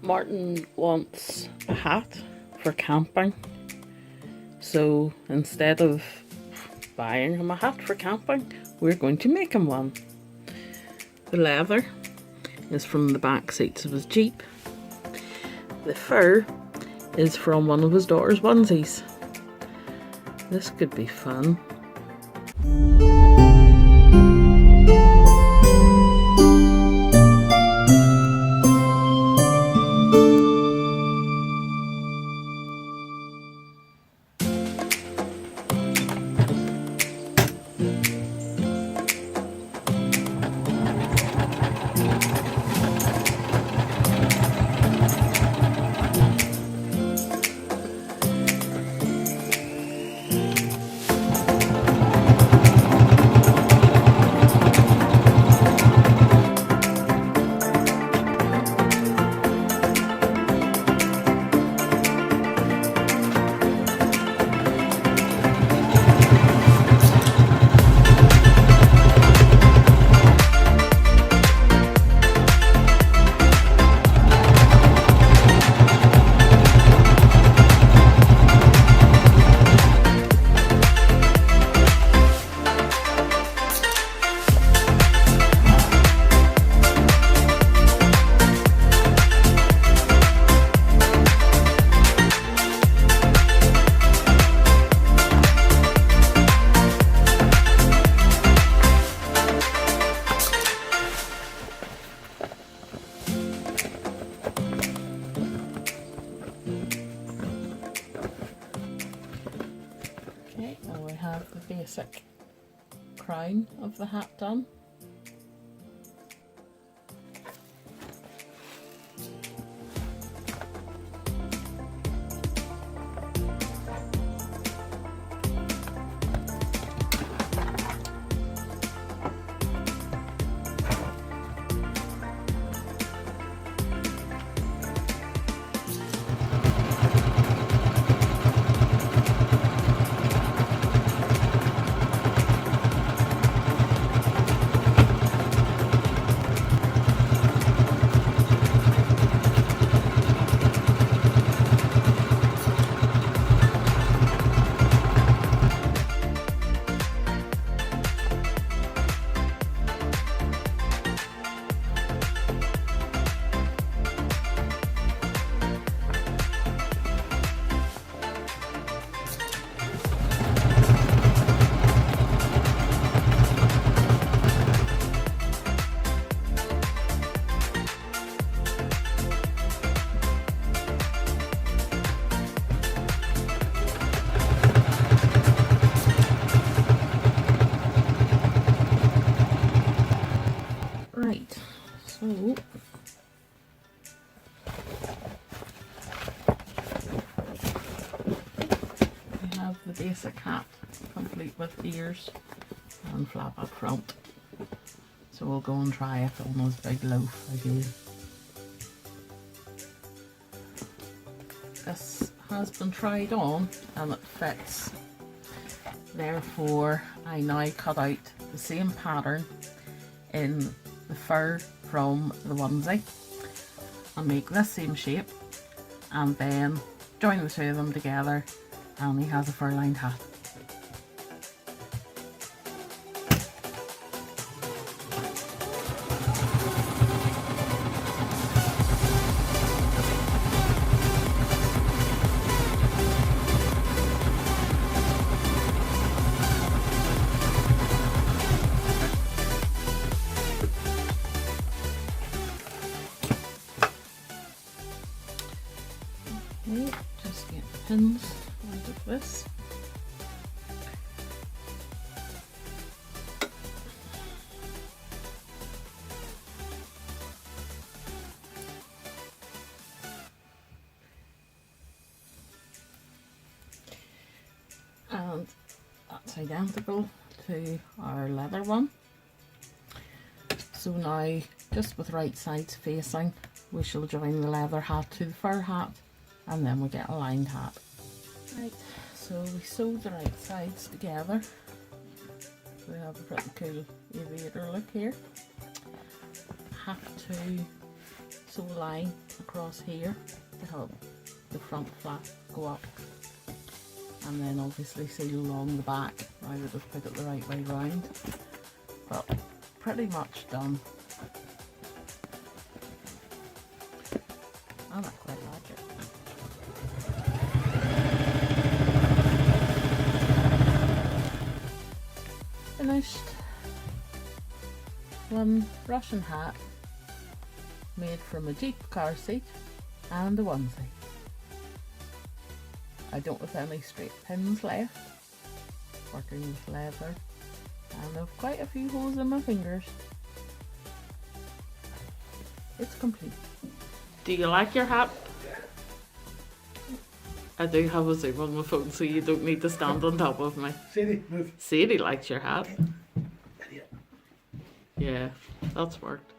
Martin wants a hat for camping, so instead of buying him a hat for camping, we're going to make him one. The leather is from the back seats of his Jeep. The fur is from one of his daughter's onesies. This could be fun. Okay, now we have the basic crown of the hat done. Right, so we have the basic hat, complete with ears and flap up front. So we'll go and try it on his big loaf again. This has been tried on and it fits. Therefore, I now cut out the same pattern in the fur from the onesie and make this same shape, and then join the two of them together and he has a fur lined hat. Okay, just get the pins out of this. And that's identical to our leather one. So now, just with right sides facing, we shall join the leather hat to the fur hat, and then we get a lined hat. Right, so we sewed the right sides together. We have a pretty cool aviator look here. Have to sew a line across here to help the front flap go up, and then obviously sew along the back. I would have put it the right way round, but pretty much done. And I quite like it. Finished. One Russian hat made from a Jeep car seat and a onesie. I don't have any straight pins left, working with leather, and I've quite a few holes in my fingers. It's complete. Do you like your hat? I do have a zoom on my phone, so you don't need to stand on top of me. Sadie, move. Sadie likes your hat. Idiot. Yeah, that's worked.